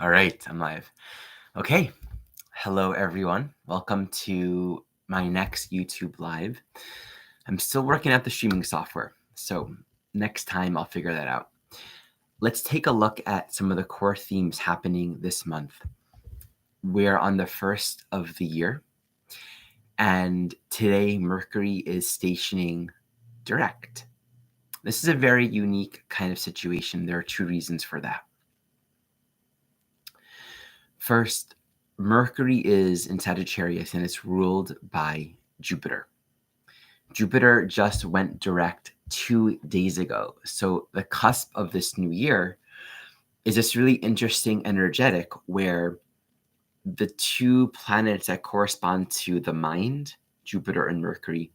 All right, I'm live. Okay. Hello, everyone. Welcome to my next YouTube live. I'm still working out the streaming software, so next time I'll figure that out. Let's take a look at some of the core themes happening this month. We're on the first of the year, and today Mercury is stationing direct. This is a very unique kind of situation. There are two reasons for that. First, Mercury is in Sagittarius and it's ruled by Jupiter. Jupiter just went direct 2 days ago. So the cusp of this new year is this really interesting energetic where the two planets that correspond to the mind, Jupiter and Mercury,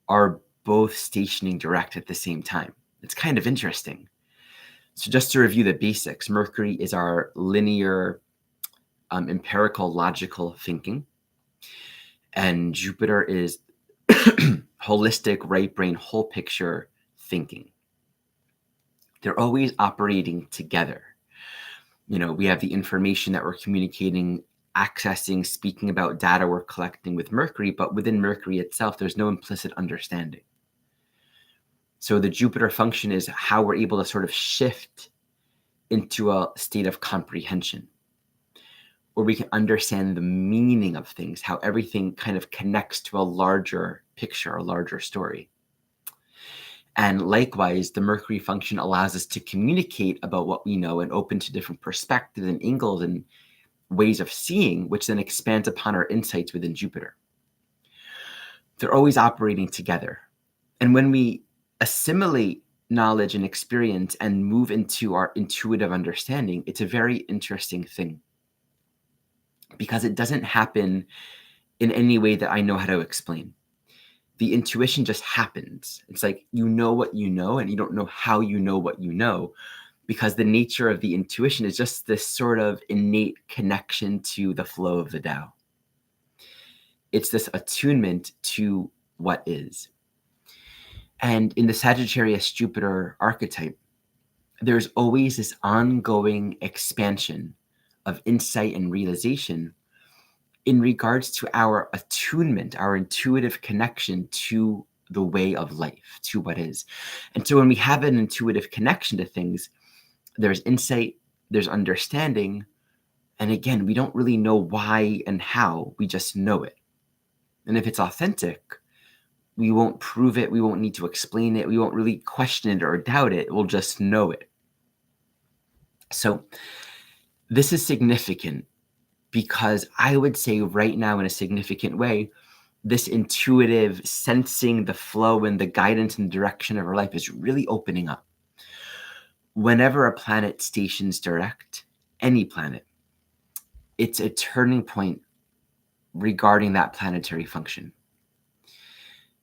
are both stationing direct at the same time. It's kind of interesting. So just to review the basics, Mercury is our linear, empirical, logical thinking. And Jupiter is holistic, right brain, whole picture thinking. They're always operating together. You know, we have the information that we're communicating, accessing, speaking about data we're collecting with Mercury, but within Mercury itself, there's no implicit understanding. So the Jupiter function is how we're able to sort of shift into a state of comprehension, where we can understand the meaning of things, how everything kind of connects to a larger picture, a larger story. And likewise, the Mercury function allows us to communicate about what we know and open to different perspectives and angles and ways of seeing, which then expands upon our insights within Jupiter. They're always operating together. And when we assimilate knowledge and experience and move into our intuitive understanding, it's a very interesting thing, because it doesn't happen in any way that I know how to explain. The intuition just happens. It's like you know what you know, and you don't know how you know what you know, because the nature of the intuition is just this sort of innate connection to the flow of the Tao. It's this attunement to what is. And in the Sagittarius Jupiter archetype, there's always this ongoing expansion of insight and realization in regards to our attunement, our intuitive connection to the way of life, to what is. And so when we have an intuitive connection to things, there's insight, there's understanding. And again, we don't really know why and how, we just know it. And if it's authentic, we won't prove it, we won't need to explain it, we won't really question it or doubt it, we'll just know it. So this is significant, because I would say right now, in a significant way, this intuitive sensing the flow and the guidance and direction of our life is really opening up. Whenever a planet stations direct, any planet, it's a turning point regarding that planetary function.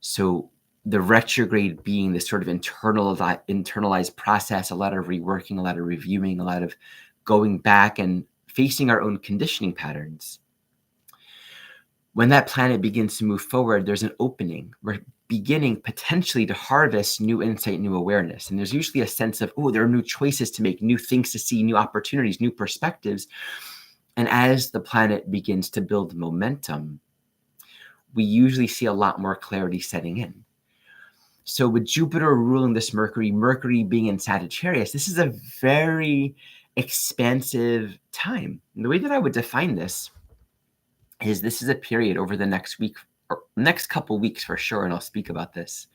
So the retrograde being this sort of internalized process, a lot of reworking, a lot of reviewing, a lot of going back and facing our own conditioning patterns. When that planet begins to move forward, there's an opening. We're beginning potentially to harvest new insight, new awareness. And there's usually a sense of, oh, there are new choices to make, new things to see, new opportunities, new perspectives. And as the planet begins to build momentum, we usually see a lot more clarity setting in. So with Jupiter ruling this Mercury being in Sagittarius, this is a very expansive time. And the way that I would define this is a period over the next week, or next couple weeks for sure, and I'll speak about this,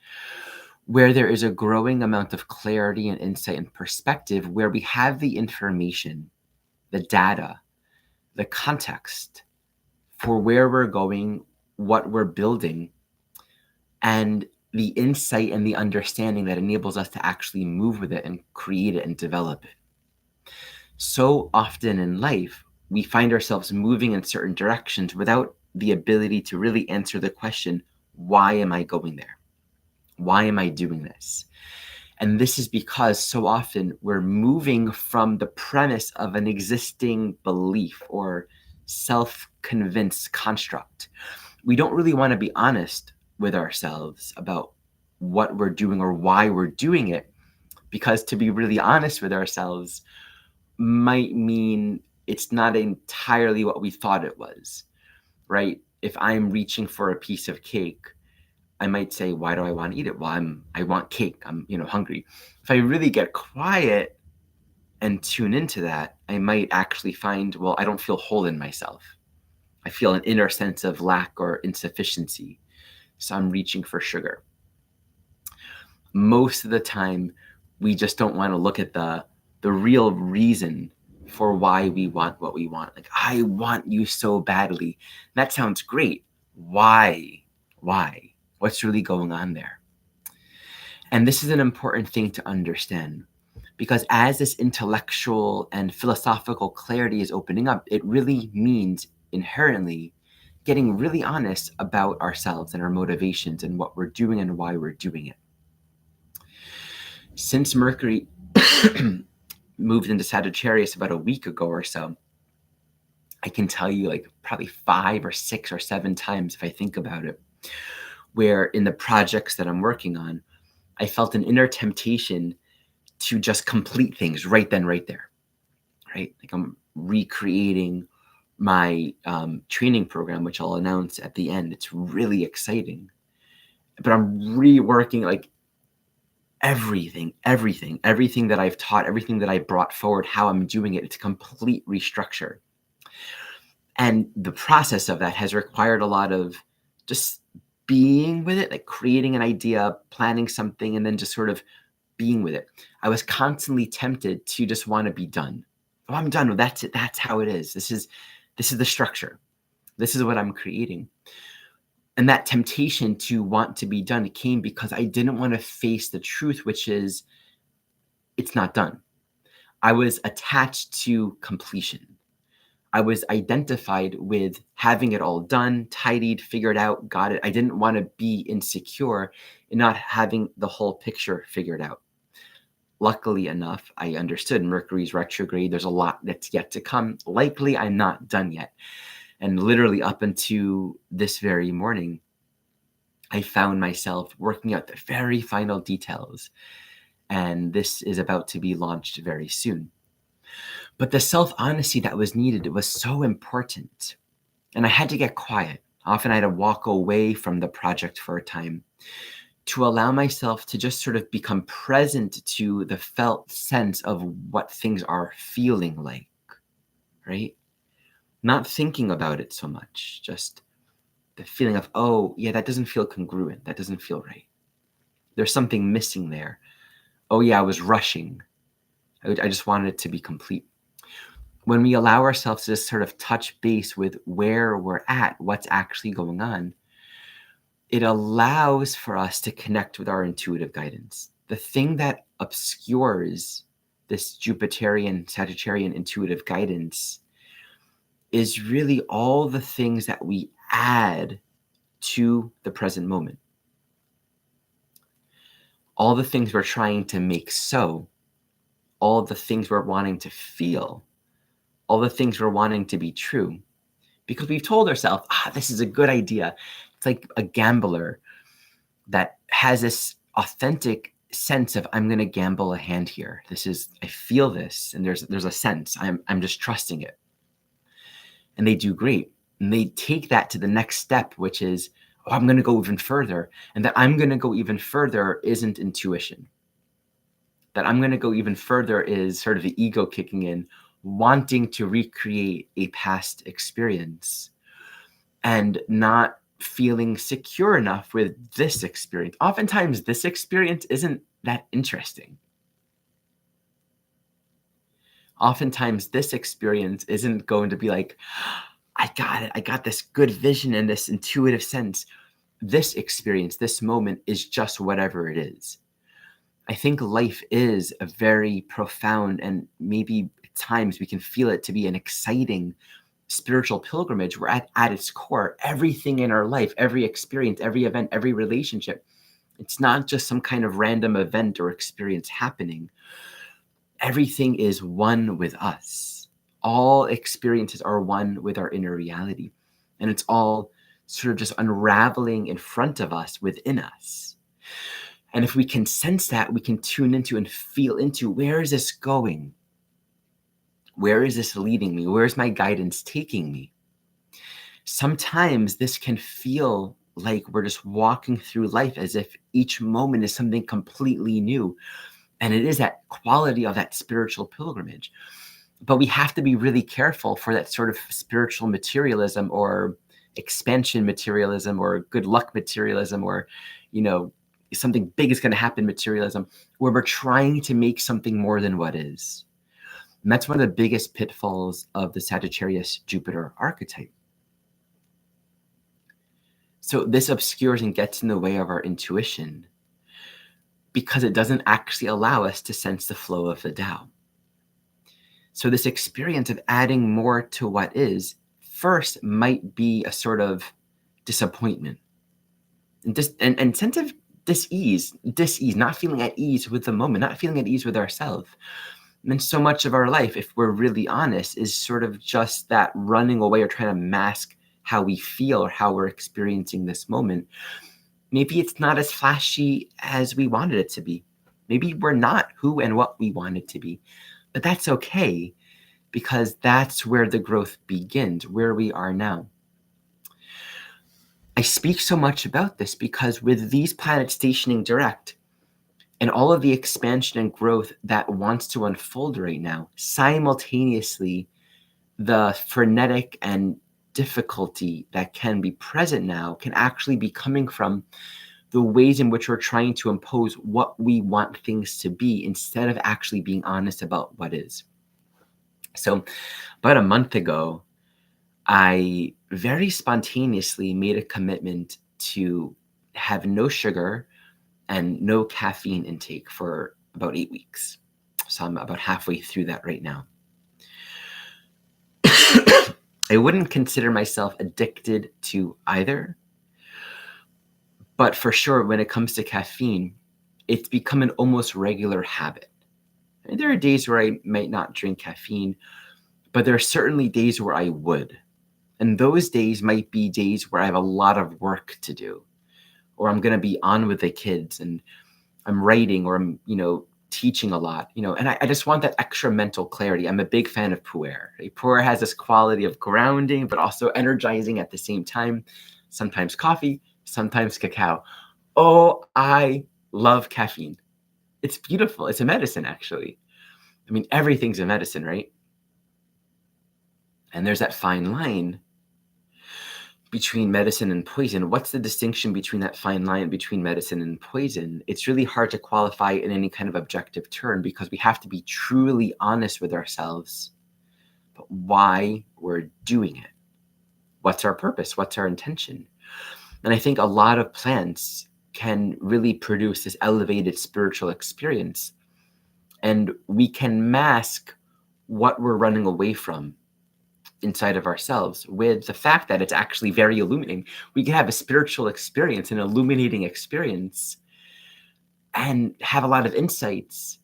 where there is a growing amount of clarity and insight and perspective, where we have the information, the data, the context for where we're going, what we're building, and the insight and the understanding that enables us to actually move with it and create it and develop it. So often in life, we find ourselves moving in certain directions without the ability to really answer the question, why am I going there? Why am I doing this? And this is because so often we're moving from the premise of an existing belief or self-convinced construct. We don't really want to be honest with ourselves about what we're doing or why we're doing it, because to be really honest with ourselves might mean it's not entirely what we thought it was, right? If I'm reaching for a piece of cake, I might say, why do I want to eat it? Well, I want cake. I'm, hungry. If I really get quiet and tune into that, I might actually find, well, I don't feel whole in myself. I feel an inner sense of lack or insufficiency. So I'm reaching for sugar. Most of the time, we just don't want to look at the real reason for why we want what we want. Like, I want you so badly. That sounds great. Why? Why? What's really going on there? And this is an important thing to understand, because as this intellectual and philosophical clarity is opening up, it really means inherently getting really honest about ourselves and our motivations and what we're doing and why we're doing it. Since Mercury moved into Sagittarius about a week ago or so, I can tell you like probably 5 or 6 or 7 times, if I think about it, where in the projects that I'm working on, I felt an inner temptation to just complete things right then, right there, right? Like I'm recreating my training program, which I'll announce at the end. It's really exciting, but I'm reworking like everything that I've taught, everything that I brought forward, how I'm doing it. It's a complete restructure. And the process of that has required a lot of just being with it, like creating an idea, planning something, and then just sort of being with it. I was constantly tempted to just want to be done. Oh, I'm done. Well, that's it. That's how it is. This is the structure. This is what I'm creating. And that temptation to want to be done came because I didn't want to face the truth, which is it's not done. I was attached to completion. I was identified with having it all done, tidied, figured out, got it. I didn't want to be insecure in not having the whole picture figured out. Luckily enough, I understood Mercury's retrograde. There's a lot that's yet to come. Likely, I'm not done yet. And literally up until this very morning, I found myself working out the very final details. And this is about to be launched very soon. But the self-honesty that was needed, it was so important. And I had to get quiet. Often I had to walk away from the project for a time to allow myself to just sort of become present to the felt sense of what things are feeling like, right? Not thinking about it so much, just the feeling of, oh, yeah, that doesn't feel congruent. That doesn't feel right. There's something missing there. Oh, yeah, I was rushing. I just wanted it to be complete. When we allow ourselves to just sort of touch base with where we're at, what's actually going on, it allows for us to connect with our intuitive guidance. The thing that obscures this Jupiterian, Sagittarian intuitive guidance is really all the things that we add to the present moment. All the things we're trying to make so, all the things we're wanting to feel, all the things we're wanting to be true, because we've told ourselves, this is a good idea. It's like a gambler that has this authentic sense of, I'm going to gamble a hand here. I feel this, and there's a sense. I'm just trusting it. And they do great. And they take that to the next step, which is, I'm going to go even further. And that I'm going to go even further isn't intuition. That I'm going to go even further is sort of the ego kicking in, wanting to recreate a past experience and not feeling secure enough with this experience. Oftentimes, this experience isn't that interesting. Oftentimes, this experience isn't going to be like, I got it. I got this good vision and this intuitive sense. This experience, this moment is just whatever it is. I think life is a very profound, and maybe at times we can feel it to be an exciting spiritual pilgrimage. We're at its core, everything in our life, every experience, every event, every relationship, it's not just some kind of random event or experience happening. Everything is one with us. All experiences are one with our inner reality. And it's all sort of just unraveling in front of us, within us. And if we can sense that, we can tune into and feel into, where is this going? Where is this leading me? Where's my guidance taking me? Sometimes this can feel like we're just walking through life as if each moment is something completely new. And it is that quality of that spiritual pilgrimage. But we have to be really careful for that sort of spiritual materialism or expansion materialism or good luck materialism or, something big is going to happen materialism, where we're trying to make something more than what is. And that's one of the biggest pitfalls of the Sagittarius Jupiter archetype. So this obscures and gets in the way of our intuition because it doesn't actually allow us to sense the flow of the Tao. So this experience of adding more to what is first might be a sort of disappointment and sense of dis-ease, not feeling at ease with the moment, not feeling at ease with ourselves. And so much of our life, if we're really honest, is sort of just that running away or trying to mask how we feel or how we're experiencing this moment. Maybe it's not as flashy as we wanted it to be. Maybe we're not who and what we want it to be. But that's okay, because that's where the growth begins, where we are now. I speak so much about this because with these planets stationing direct and all of the expansion and growth that wants to unfold right now, simultaneously, the frenetic and difficulty that can be present now can actually be coming from the ways in which we're trying to impose what we want things to be instead of actually being honest about what is. So about a month ago, I very spontaneously made a commitment to have no sugar and no caffeine intake for about 8 weeks. So I'm about halfway through that right now. I wouldn't consider myself addicted to either, but for sure, when it comes to caffeine, it's become an almost regular habit. And there are days where I might not drink caffeine, but there are certainly days where I would. And those days might be days where I have a lot of work to do, or I'm going to be on with the kids and I'm writing, or I'm, teaching a lot, and I just want that extra mental clarity. I'm a big fan of pu'er. Pu'er has this quality of grounding, but also energizing at the same time. Sometimes coffee, sometimes cacao. Oh, I love caffeine. It's beautiful. It's a medicine, actually. I mean, everything's a medicine, right? And there's that fine line between medicine and poison. What's the distinction between that fine line between medicine and poison? It's really hard to qualify in any kind of objective term because we have to be truly honest with ourselves about why we're doing it. What's our purpose? What's our intention? And I think a lot of plants can really produce this elevated spiritual experience. And we can mask what we're running away from inside of ourselves with the fact that it's actually very illuminating. We can have a spiritual experience, an illuminating experience, and have a lot of insights,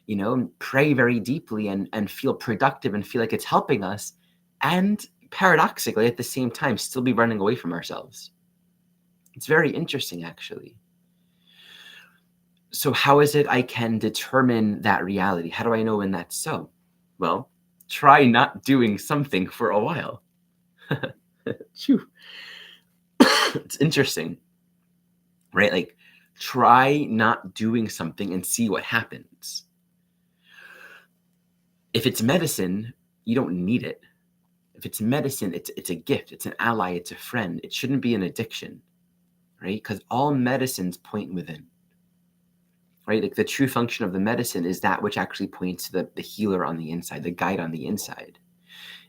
and pray very deeply and feel productive and feel like it's helping us. And paradoxically, at the same time, still be running away from ourselves. It's very interesting, actually. So how is it I can determine that reality? How do I know when that's so? Well, try not doing something for a while. It's interesting, right? Like, try not doing something and see what happens. If it's medicine, you don't need it. If it's medicine, it's a gift, it's an ally, it's a friend. It shouldn't be an addiction, right? Because all medicines point within, right? Like, the true function of the medicine is that which actually points to the healer on the inside, the guide on the inside.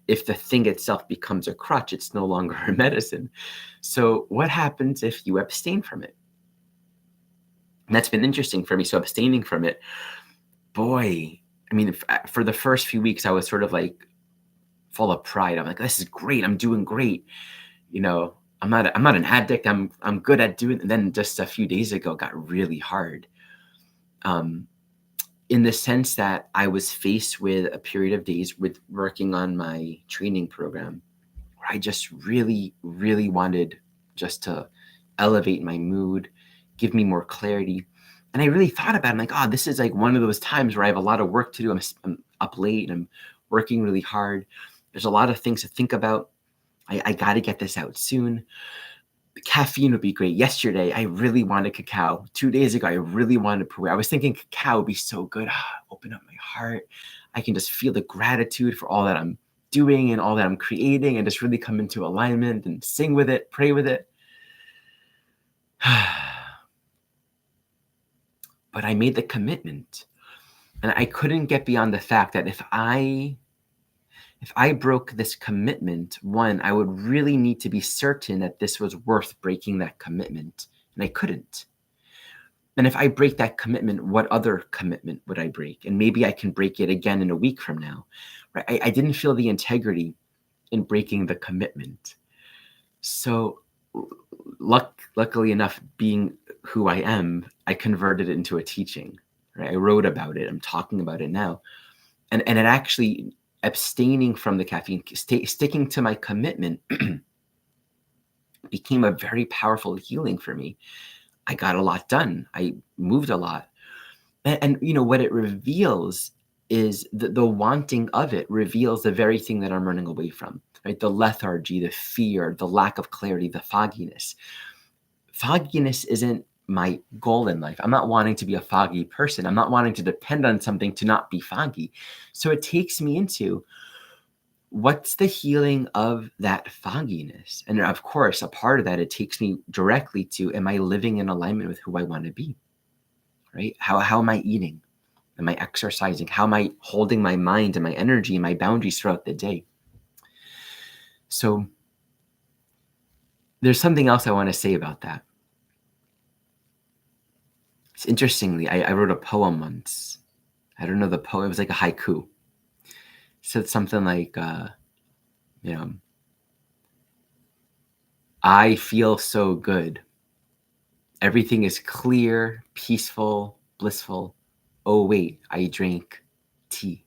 If the thing itself becomes a crutch, it's no longer a medicine. So what happens if you abstain from it? And that's been interesting for me. So abstaining from it, boy, I mean, for the first few weeks, I was sort of like full of pride. I'm like, this is great. I'm doing great. I'm not an addict. I'm good at doing it. And then just a few days ago, it got really hard. In the sense that I was faced with a period of days with working on my training program where I just really, really wanted just to elevate my mood, give me more clarity. And I really thought about it. I'm like, oh, this is like one of those times where I have a lot of work to do. I'm up late and I'm working really hard. There's a lot of things to think about. I got to get this out soon. Caffeine would be great. Yesterday, I really wanted cacao. 2 days ago, I really wanted pu'er. I was thinking cacao would be so good. Open up my heart. I can just feel the gratitude for all that I'm doing and all that I'm creating and just really come into alignment and sing with it, pray with it. But I made the commitment, and I couldn't get beyond the fact that if I broke this commitment, one, I would really need to be certain that this was worth breaking that commitment, and I couldn't. And if I break that commitment, what other commitment would I break? And maybe I can break it again in a week from now. Right? I didn't feel the integrity in breaking the commitment. So luckily enough, being who I am, I converted it into a teaching. Right? I wrote about it. I'm talking about it now. And it actually, abstaining from the caffeine, sticking to my commitment became a very powerful healing for me. I got a lot done. I moved a lot. And you know, what it reveals is the wanting of it reveals the very thing that I'm running away from, right? The lethargy, the fear, the lack of clarity, the fogginess. Fogginess isn't my goal in life. I'm not wanting to be a foggy person. I'm not wanting to depend on something to not be foggy. So it takes me into, what's the healing of that fogginess? And of course, a part of that, it takes me directly to, am I living in alignment with who I want to be? Right? How am I eating? Am I exercising? How am I holding my mind and my energy and my boundaries throughout the day? So there's something else I want to say about that. It's interestingly, I wrote a poem once. I don't know the poem. It was like a haiku. It said something like, you know, I feel so good. Everything is clear, peaceful, blissful. Oh, wait, I drank tea.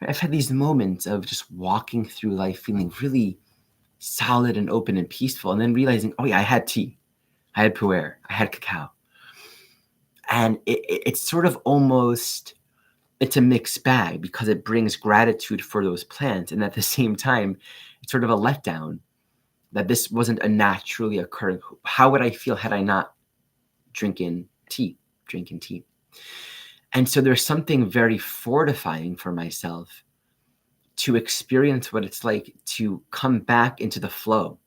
I've had these moments of just walking through life feeling really solid and open and peaceful, and then realizing, oh yeah, I had tea, I had pu'er, I had cacao. And it's sort of almost, it's a mixed bag because it brings gratitude for those plants. And at the same time, it's sort of a letdown that this wasn't a naturally occurring. How would I feel had I not drinking tea? And so there's something very fortifying for myself to experience what it's like to come back into the flow,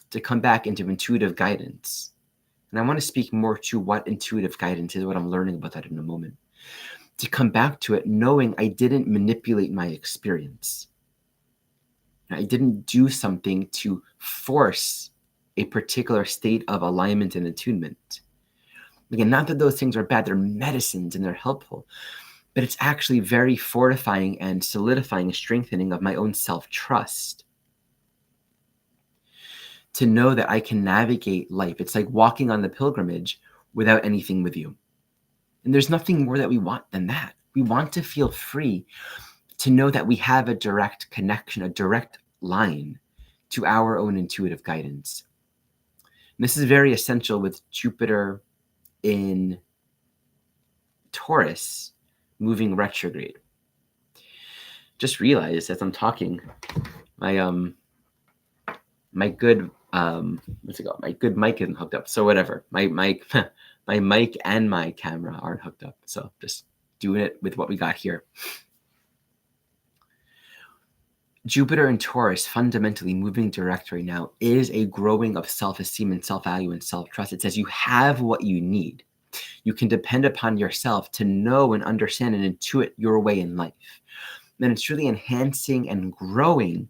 to come back into intuitive guidance. And I want to speak more to what intuitive guidance is, what I'm learning about that in a moment. To come back to it knowing I didn't manipulate my experience. I didn't do something to force a particular state of alignment and attunement. Again, not that those things are bad, they're medicines and they're helpful, but it's actually very fortifying and solidifying and strengthening of my own self-trust. To know that I can navigate life. It's like walking on the pilgrimage without anything with you. And there's nothing more that we want than that. We want to feel free, to know that we have a direct connection, a direct line to our own intuitive guidance. And this is very essential with Jupiter in Taurus moving retrograde. Just realized as I'm talking, my good my good mic isn't hooked up. So whatever, my mic and my camera aren't hooked up. So just doing it with what we got here. Jupiter and Taurus fundamentally moving direct right now is a growing of self-esteem and self-value and self-trust. It says you have what you need. You can depend upon yourself to know and understand and intuit your way in life. Then it's really enhancing and growing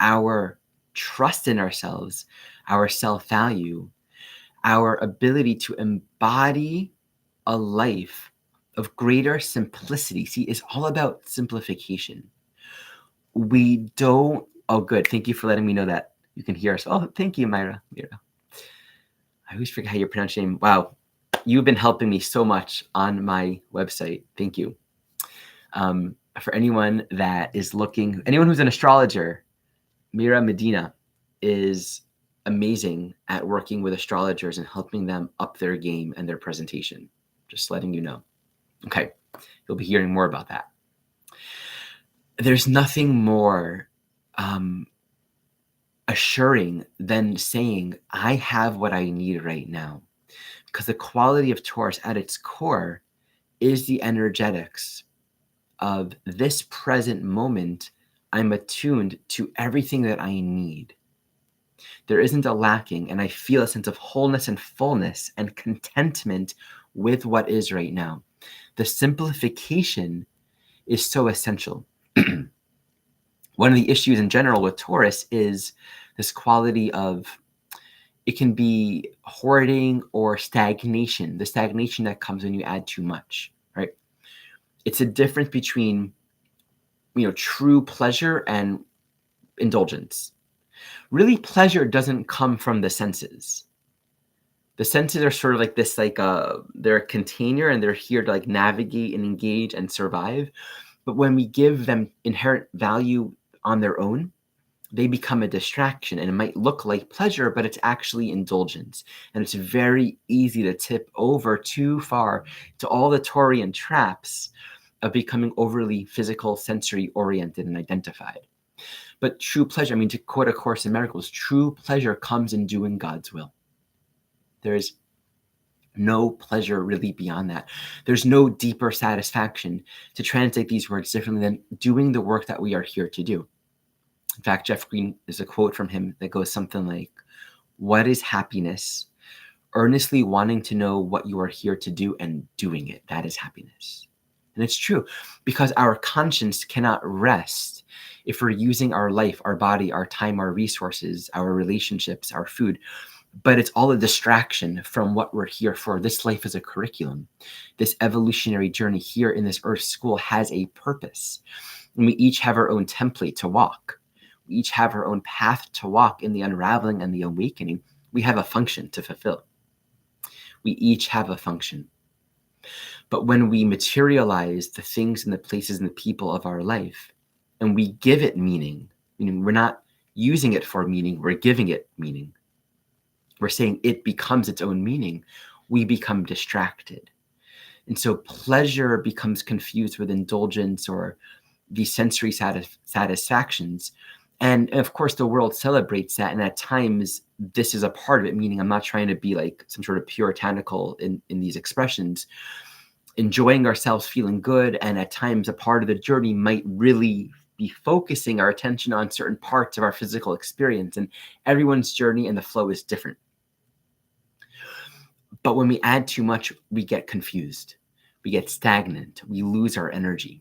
our trust in ourselves, our self-value, our ability to embody a life of greater simplicity. See, it's all about simplification. We don't, oh, good. Thank you for letting me know that you can hear us. Oh, thank you, Myra. I always forget how you pronounce your name. Wow. You've been helping me so much on my website. Thank you. For anyone that is looking, anyone who's an astrologer, Mira Medina is amazing at working with astrologers and helping them up their game and their presentation. Just letting you know. Okay, you'll be hearing more about that. There's nothing more assuring than saying, I have what I need right now. Because the quality of Taurus at its core is the energetics of this present moment. I'm attuned to everything that I need. There isn't a lacking, and I feel a sense of wholeness and fullness and contentment with what is right now. The simplification is so essential. One of the issues in general with Taurus is this quality of, it can be hoarding or stagnation, the stagnation that comes when you add too much, right? It's a difference between, true pleasure and indulgence. Really, pleasure doesn't come from the senses. The senses are sort of like this, they're a container and they're here to navigate and engage and survive. But when we give them inherent value on their own, they become a distraction, and it might look like pleasure, but it's actually indulgence. And it's very easy to tip over too far to all the Taurian traps of becoming overly physical, sensory oriented and identified. But true pleasure, to quote A Course in Miracles, true pleasure comes in doing God's will. There's no pleasure really beyond that. There's no deeper satisfaction, to translate these words differently, than doing the work that we are here to do. In fact, Jeff Green, there's a quote from him that goes something like, what is happiness? Earnestly wanting to know what you are here to do and doing it. That is happiness. And it's true, because our conscience cannot rest if we're using our life, our body, our time, our resources, our relationships, our food. But it's all a distraction from what we're here for. This life is a curriculum. This evolutionary journey here in this Earth school has a purpose. And we each have our own template to walk. We each have our own path to walk in the unraveling and the awakening. We have a function to fulfill. We each have a function. But when we materialize the things and the places and the people of our life, and we give it meaning, we're not using it for meaning, we're giving it meaning. We're saying it becomes its own meaning. We become distracted. And so pleasure becomes confused with indulgence or these sensory satisfactions. And of course, the world celebrates that. And at times, this is a part of it, meaning I'm not trying to be like some sort of puritanical in these expressions. Enjoying ourselves, feeling good, and at times a part of the journey might really be focusing our attention on certain parts of our physical experience. And everyone's journey and the flow is different. But when we add too much, we get confused. We get stagnant. We lose our energy.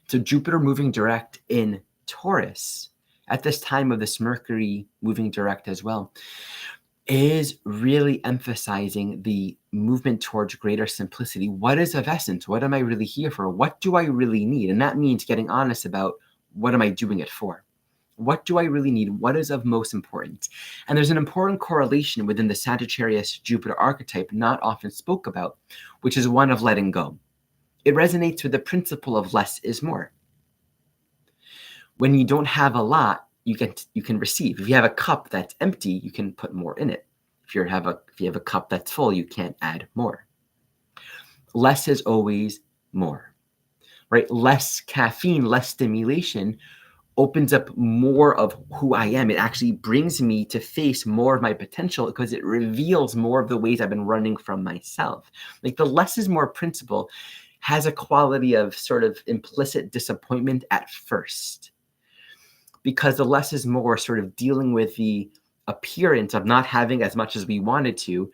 So Jupiter moving direct in Taurus at this time of this Mercury moving direct as well is really emphasizing the movement towards greater simplicity. What is of essence? What am I really here for? What do I really need? And that means getting honest about, what am I doing it for? What do I really need? What is of most importance? And there's an important correlation within the Sagittarius Jupiter archetype not often spoke about, which is one of letting go. It resonates with the principle of less is more. When you don't have a lot, you can receive. If you have a cup that's empty, you can put more in it. If you have a cup that's full, you can't add more. Less is always more, right? Less caffeine, less stimulation opens up more of who I am. It actually brings me to face more of my potential because it reveals more of the ways I've been running from myself. Like the less is more principle has a quality of sort of implicit disappointment at first, because the less is more sort of dealing with the appearance of not having as much as we wanted to,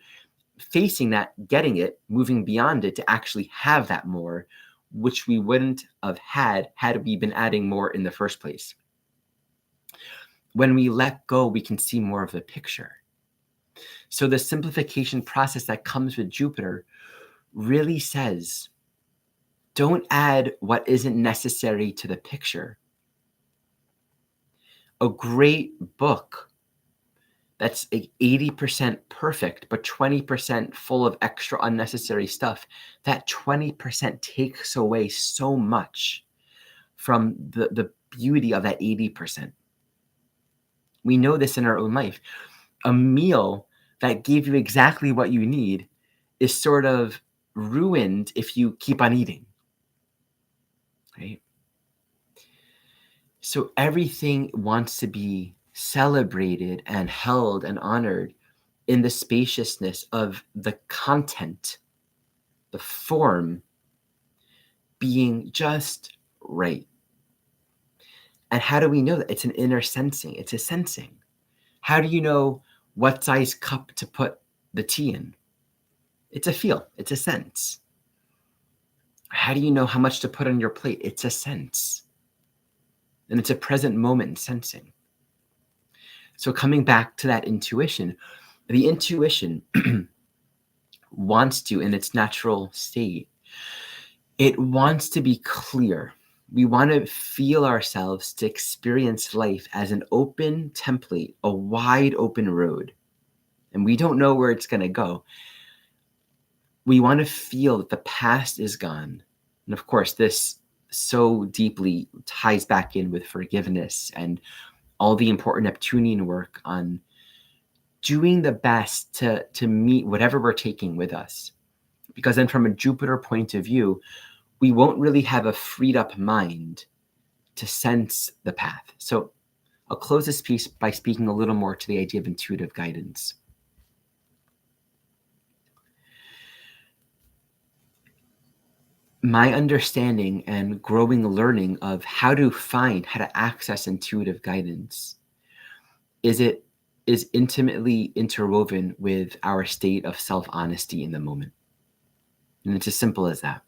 facing that, getting it, moving beyond it to actually have that more, which we wouldn't have had we been adding more in the first place. When we let go, we can see more of the picture. So the simplification process that comes with Jupiter really says, don't add what isn't necessary to the picture. A great book that's 80% perfect, but 20% full of extra unnecessary stuff, that 20% takes away so much from the beauty of that 80%. We know this in our own life. A meal that gave you exactly what you need is sort of ruined if you keep on eating, right? So everything wants to be celebrated and held and honored in the spaciousness of the content, the form being just right. And how do we know that? It's an inner sensing. It's a sensing. How do you know what size cup to put the tea in? It's a feel. It's a sense. How do you know how much to put on your plate? It's a sense. And it's a present moment sensing. So coming back to that intuition, the intuition wants to, in its natural state, it wants to be clear. We want to feel ourselves to experience life as an open template, a wide open road. And we don't know where it's going to go. We want to feel that the past is gone. And of course, this so deeply ties back in with forgiveness and all the important Neptunian work on doing the best to meet whatever we're taking with us. Because then from a Jupiter point of view, we won't really have a freed up mind to sense the path. So I'll close this piece by speaking a little more to the idea of intuitive guidance. My understanding and growing learning of how to access intuitive guidance is intimately interwoven with our state of self-honesty in the moment. And it's as simple as that.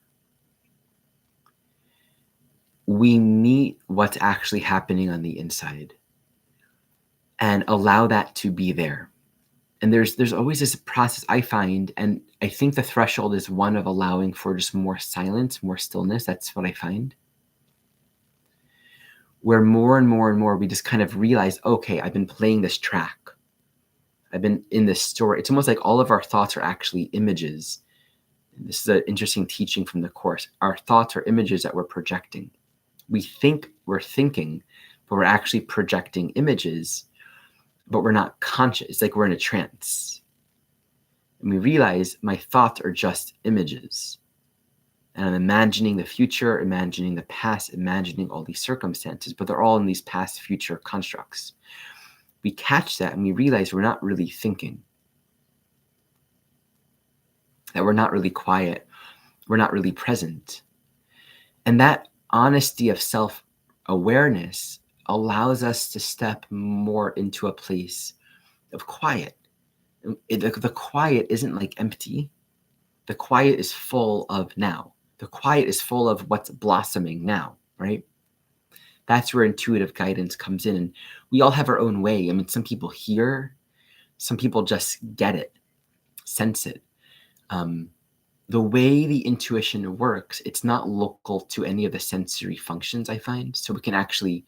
We meet what's actually happening on the inside and allow that to be there. And there's always this process I find, and I think the threshold is one of allowing for just more silence, more stillness. That's what I find. Where more and more and more we just kind of realize, okay, I've been playing this track. I've been in this story. It's almost like all of our thoughts are actually images. This is an interesting teaching from the Course. Our thoughts are images that we're projecting. We think we're thinking, but we're actually projecting images, but we're not conscious. It's like we're in a trance. And we realize my thoughts are just images. And I'm imagining the future, imagining the past, imagining all these circumstances, but they're all in these past future constructs. We catch that and we realize we're not really thinking, that we're not really quiet, we're not really present. And that honesty of self-awareness allows us to step more into a place of quiet. The quiet isn't like empty. The quiet is full of now. The quiet is full of what's blossoming now, right? That's where intuitive guidance comes in. And we all have our own way. I mean, some people hear, some people just get it, sense it. The way the intuition works, it's not local to any of the sensory functions, I find. So we can actually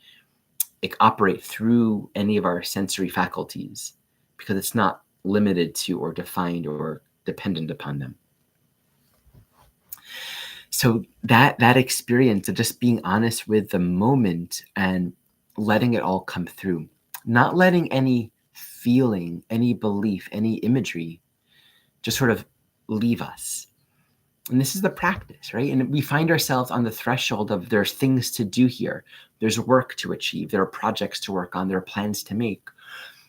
operate through any of our sensory faculties because it's not limited to or defined or dependent upon them. So that experience of just being honest with the moment and letting it all come through, not letting any feeling, any belief, any imagery just sort of leave us. And this is the practice, right? And we find ourselves on the threshold of there's things to do here. There's work to achieve. There are projects to work on. There are plans to make.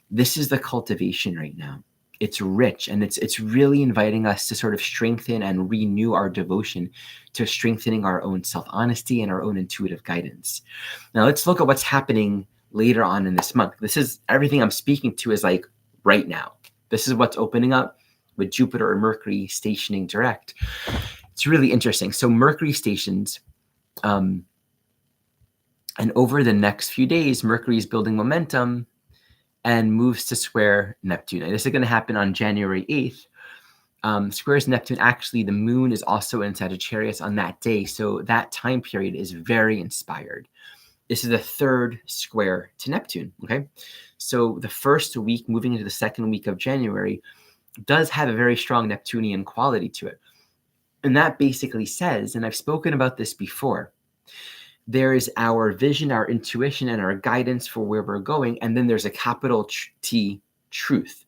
This is the cultivation right now. It's rich, and it's really inviting us to sort of strengthen and renew our devotion to strengthening our own self-honesty and our own intuitive guidance. Now let's look at what's happening later on in this month. This is everything I'm speaking to is like right now. This is what's opening up with Jupiter and Mercury stationing direct. It's really interesting. So Mercury stations, and over the next few days, Mercury is building momentum and moves to square Neptune. And this is going to happen on January 8th. Squares Neptune, actually, the moon is also in Sagittarius on that day. So that time period is very inspired. This is the third square to Neptune, okay? So the first week, moving into the second week of January, does have a very strong Neptunian quality to it. And that basically says, and I've spoken about this before, there is our vision, our intuition, and our guidance for where we're going. And then there's a capital T, truth.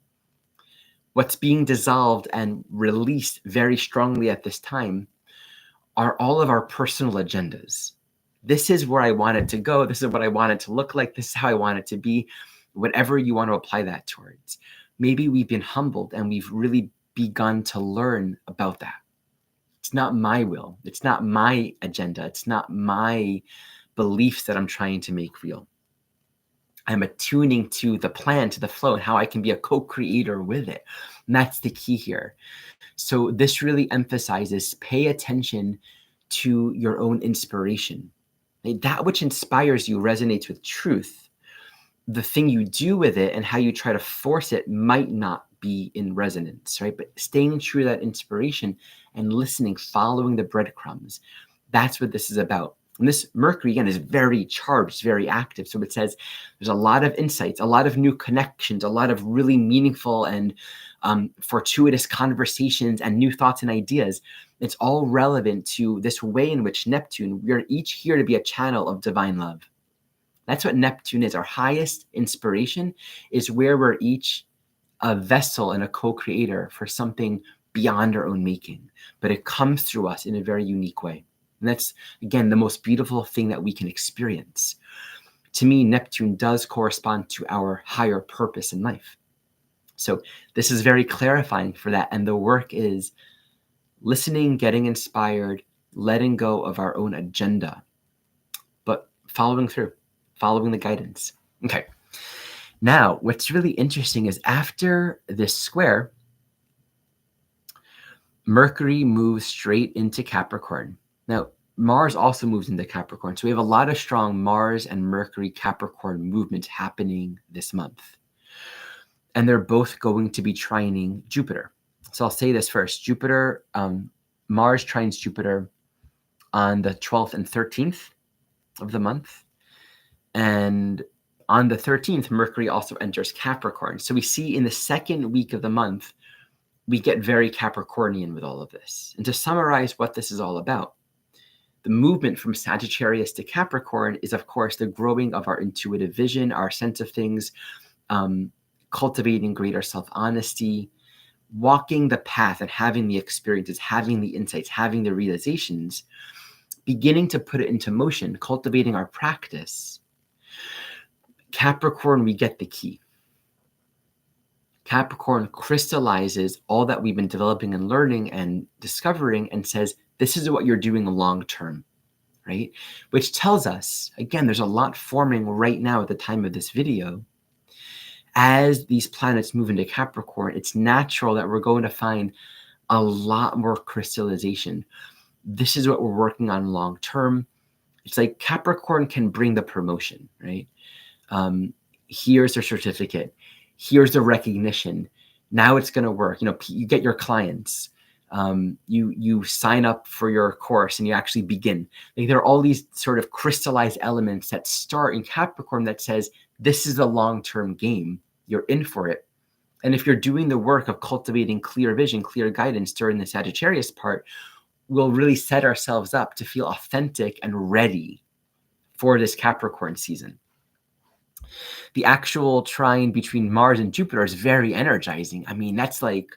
What's being dissolved and released very strongly at this time are all of our personal agendas. This is where I want it to go. This is what I want it to look like. This is how I want it to be. Whatever you want to apply that towards. Maybe we've been humbled and we've really begun to learn about that. It's not my will. It's not my agenda. It's not my beliefs that I'm trying to make real. I'm attuning to the plan, to the flow, and how I can be a co-creator with it. And that's the key here. So this really emphasizes pay attention to your own inspiration. That which inspires you resonates with truth. The thing you do with it and how you try to force it might not be in resonance, right? But staying true to that inspiration and listening, following the breadcrumbs, that's what this is about. And this Mercury, again, is very charged, very active. So it says there's a lot of insights, a lot of new connections, a lot of really meaningful and fortuitous conversations and new thoughts and ideas. It's all relevant to this way in which Neptune, we are each here to be a channel of divine love. That's what Neptune is. Our highest inspiration is where we're each a vessel and a co-creator for something beyond our own making. But it comes through us in a very unique way. And that's, again, the most beautiful thing that we can experience. To me, Neptune does correspond to our higher purpose in life. So this is very clarifying for that. And the work is listening, getting inspired, letting go of our own agenda, but following through, following the guidance. Okay. Now, what's really interesting is after this square, Mercury moves straight into Capricorn. Now, Mars also moves into Capricorn. So we have a lot of strong Mars and Mercury Capricorn movement happening this month. And they're both going to be trining Jupiter. So I'll say this first. Mars trines Jupiter on the 12th and 13th of the month. And on the 13th, Mercury also enters Capricorn. So we see in the second week of the month, we get very Capricornian with all of this. And to summarize what this is all about, the movement from Sagittarius to Capricorn is, of course, the growing of our intuitive vision, our sense of things, cultivating greater self-honesty, walking the path and having the experiences, having the insights, having the realizations, beginning to put it into motion, cultivating our practice. Capricorn, we get the key. Capricorn crystallizes all that we've been developing and learning and discovering and says, this is what you're doing long term, right? Which tells us, again, there's a lot forming right now at the time of this video. As these planets move into Capricorn, it's natural that we're going to find a lot more crystallization. This is what we're working on long term. It's like Capricorn can bring the promotion, right? Here's their certificate. Here's the recognition. Now it's going to work. You get your clients. You sign up for your course and you actually begin. Like, there are all these sort of crystallized elements that start in Capricorn that says, this is a long-term game. You're in for it. And if you're doing the work of cultivating clear vision, clear guidance during the Sagittarius part, we'll really set ourselves up to feel authentic and ready for this Capricorn season. The actual trine between Mars and Jupiter is very energizing. I mean, that's like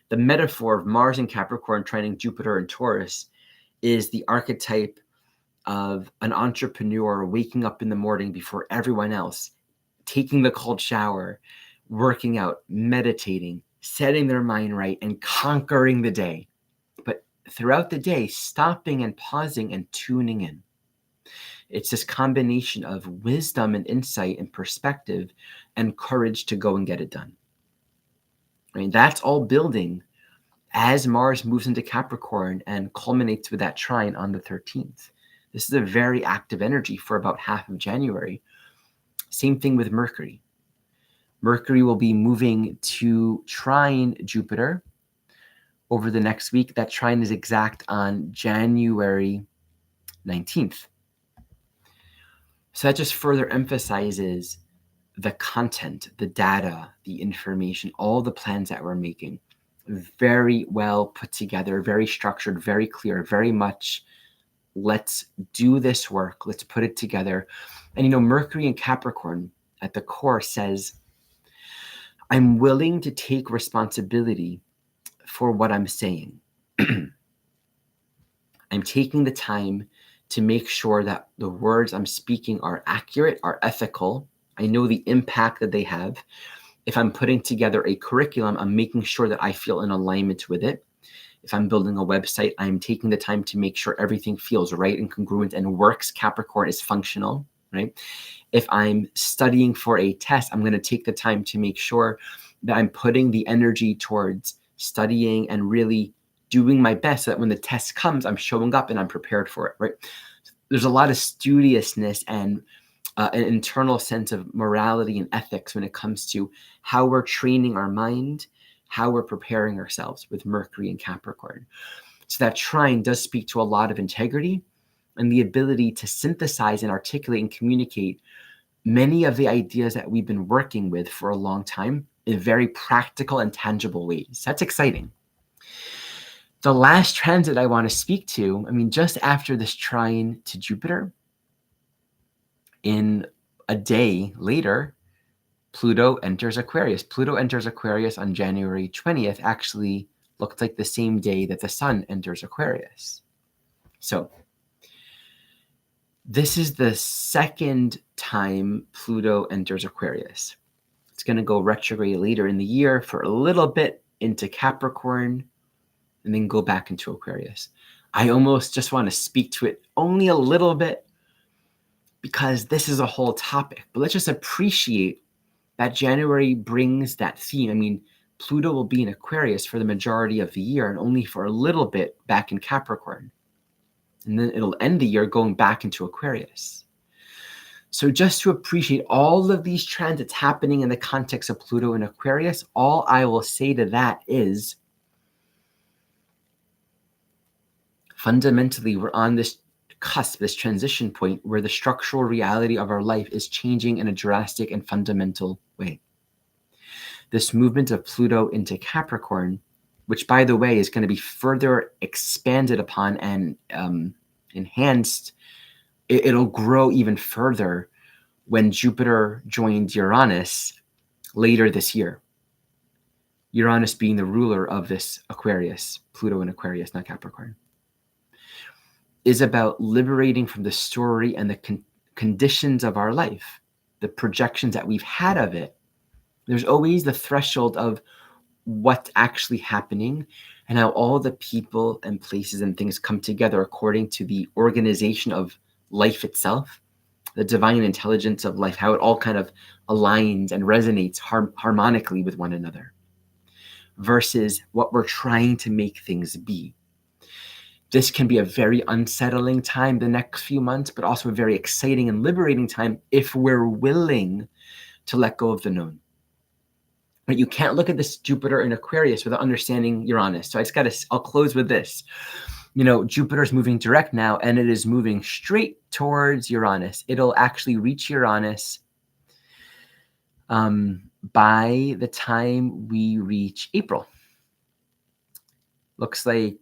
the metaphor of Mars and Capricorn trining Jupiter and Taurus is the archetype of an entrepreneur waking up in the morning before everyone else, taking the cold shower, working out, meditating, setting their mind right, and conquering the day. But throughout the day, stopping and pausing and tuning in. It's this combination of wisdom and insight and perspective and courage to go and get it done. I mean, that's all building as Mars moves into Capricorn and culminates with that trine on the 13th. This is a very active energy for about half of January. Same thing with Mercury. Mercury will be moving to trine Jupiter over the next week. That trine is exact on January 19th. So that just further emphasizes the content, the data, the information, all the plans that we're making. Very well put together, very structured, very clear, very much, let's do this work, let's put it together. And Mercury in Capricorn at the core says, I'm willing to take responsibility for what I'm saying. I'm taking the time to make sure that the words I'm speaking are accurate, are ethical. I know the impact that they have. If I'm putting together a curriculum, I'm making sure that I feel in alignment with it. If I'm building a website, I'm taking the time to make sure everything feels right and congruent and works. Capricorn is functional, right? If I'm studying for a test, I'm going to take the time to make sure that I'm putting the energy towards studying and really doing my best so that when the test comes, I'm showing up and I'm prepared for it, right? There's a lot of studiousness and an internal sense of morality and ethics when it comes to how we're training our mind, how we're preparing ourselves with Mercury and Capricorn. So that trine does speak to a lot of integrity and the ability to synthesize and articulate and communicate many of the ideas that we've been working with for a long time in very practical and tangible ways. That's exciting. The last transit I want to speak to, just after this trine to Jupiter, in a day later, Pluto enters Aquarius. Pluto enters Aquarius on January 20th, actually looked like the same day that the sun enters Aquarius. So this is the second time Pluto enters Aquarius. It's going to go retrograde later in the year for a little bit into Capricorn and then go back into Aquarius. I almost just want to speak to it only a little bit because this is a whole topic. But let's just appreciate that January brings that theme. Pluto will be in Aquarius for the majority of the year and only for a little bit back in Capricorn. And then it'll end the year going back into Aquarius. So just to appreciate all of these transits happening in the context of Pluto and Aquarius, all I will say to that is fundamentally we're on this cusp, this transition point where the structural reality of our life is changing in a drastic and fundamental way. This movement of Pluto into Capricorn, which by the way is going to be further expanded upon and enhanced, it'll grow even further when Jupiter joins Uranus later this year. Uranus being the ruler of this Aquarius, Pluto in Aquarius, not Capricorn, is about liberating from the story and the conditions of our life, the projections that we've had of it. There's always the threshold of what's actually happening and how all the people and places and things come together according to the organization of life itself, the divine intelligence of life, how it all kind of aligns and resonates harmonically with one another versus what we're trying to make things be. This can be a very unsettling time the next few months, but also a very exciting and liberating time if we're willing to let go of the known. But you can't look at this Jupiter in Aquarius without understanding Uranus. So I'll close with this. Jupiter's moving direct now, and it is moving straight towards Uranus. It'll actually reach Uranus by the time we reach April. Looks like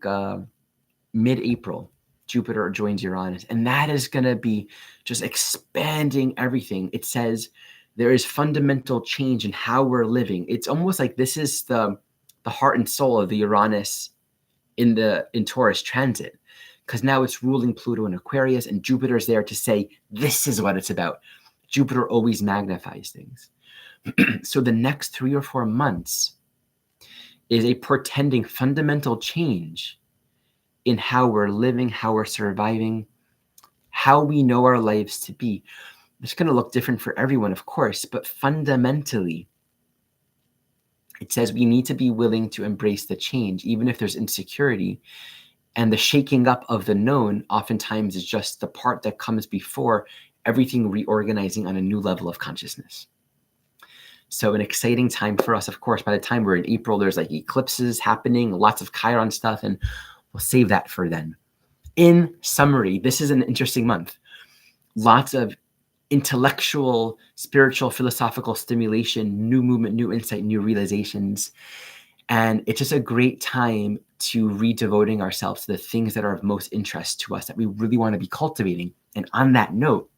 mid-April, Jupiter joins Uranus, and that is going to be just expanding everything. It says there is fundamental change in how we're living. It's almost like this is the heart and soul of the Uranus in Taurus transit, because now it's ruling Pluto in Aquarius, and Jupiter's there to say, this is what it's about. Jupiter always magnifies things. So the next 3 or 4 months is a portending fundamental change in how we're living, how we're surviving, how we know our lives to be. It's going to look different for everyone, of course, but fundamentally, it says we need to be willing to embrace the change, even if there's insecurity. And the shaking up of the known oftentimes is just the part that comes before everything reorganizing on a new level of consciousness. So an exciting time for us, of course. By the time we're in April, there's like eclipses happening, lots of Chiron stuff, and we'll save that for then. In summary, this is an interesting month. Lots of intellectual, spiritual, philosophical stimulation, new movement, new insight, new realizations. And it's just a great time to redevoting ourselves to the things that are of most interest to us, that we really want to be cultivating. And on that note,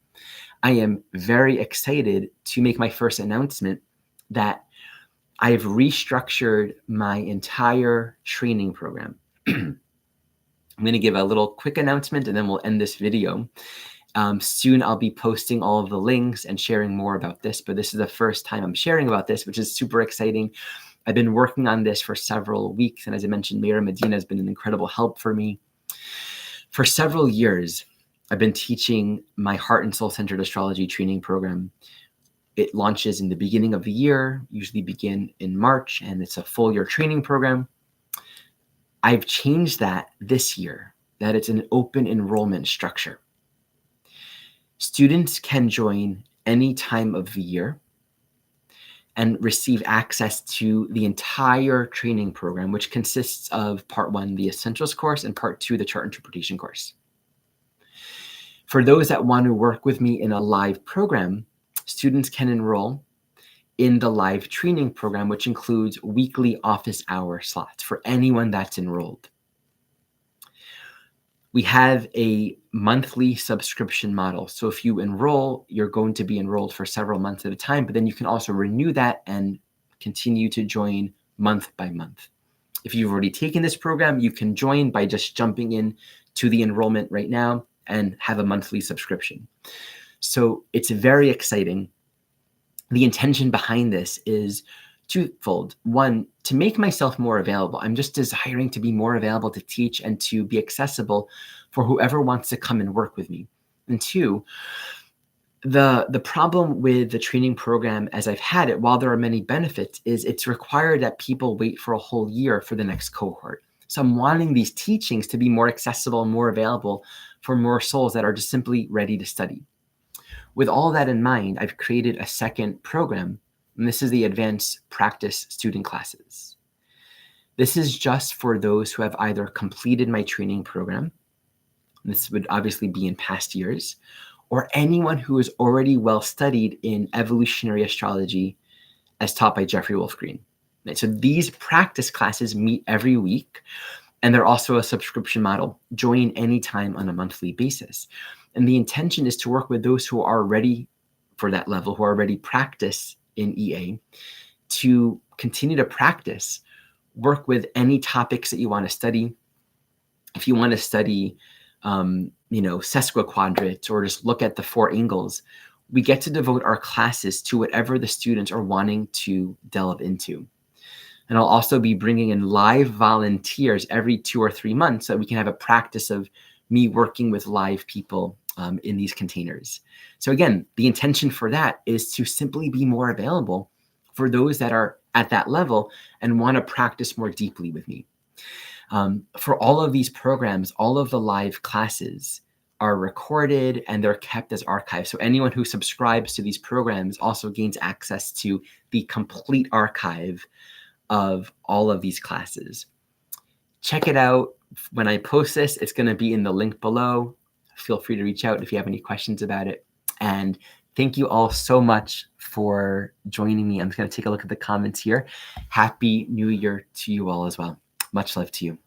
I am very excited to make my first announcement that I've restructured my entire training program. I'm going to give a little quick announcement and then we'll end this video. Soon I'll be posting all of the links and sharing more about this, but this is the first time I'm sharing about this, which is super exciting. I've been working on this for several weeks, and as I mentioned, Mira Medina has been an incredible help for me. For several years, I've been teaching my Heart and Soul Centered Astrology training program. It launches in the beginning of the year, usually begin in March, and it's a full year training program. I've changed that this year, that it's an open enrollment structure. Students can join any time of the year and receive access to the entire training program, which consists of part 1, the Essentials course, and part 2, the Chart Interpretation course. For those that want to work with me in a live program, students can enroll in the live training program, which includes weekly office hour slots for anyone that's enrolled. We have a monthly subscription model. So if you enroll, you're going to be enrolled for several months at a time, but then you can also renew that and continue to join month by month. If you've already taken this program, you can join by just jumping in to the enrollment right now and have a monthly subscription. So it's very exciting. The intention behind this is twofold. One, to make myself more available. I'm just desiring to be more available to teach and to be accessible for whoever wants to come and work with me. And two, the problem with the training program as I've had it, while there are many benefits, is it's required that people wait for a whole year for the next cohort. So I'm wanting these teachings to be more accessible and more available for more souls that are just simply ready to study. With all that in mind, I've created a second program, and this is the Advanced Practice Student Classes. This is just for those who have either completed my training program, this would obviously be in past years, or anyone who is already well studied in evolutionary astrology as taught by Jeffrey Wolf Green. So these practice classes meet every week, and they're also a subscription model, joining anytime on a monthly basis. And the intention is to work with those who are ready for that level, who already practice in EA, to continue to practice, work with any topics that you want to study. If you want to study, sesquiquadrates or just look at the 4 angles, we get to devote our classes to whatever the students are wanting to delve into. And I'll also be bringing in live volunteers every 2 or 3 months so that we can have a practice of me working with live people in these containers. So again, the intention for that is to simply be more available for those that are at that level and want to practice more deeply with me. For all of these programs, all of the live classes are recorded and they're kept as archives. So anyone who subscribes to these programs also gains access to the complete archive of all of these classes. Check it out. When I post this, it's going to be in the link below. Feel free to reach out if you have any questions about it. And thank you all so much for joining me. I'm just going to take a look at the comments here. Happy New Year to you all as well. Much love to you.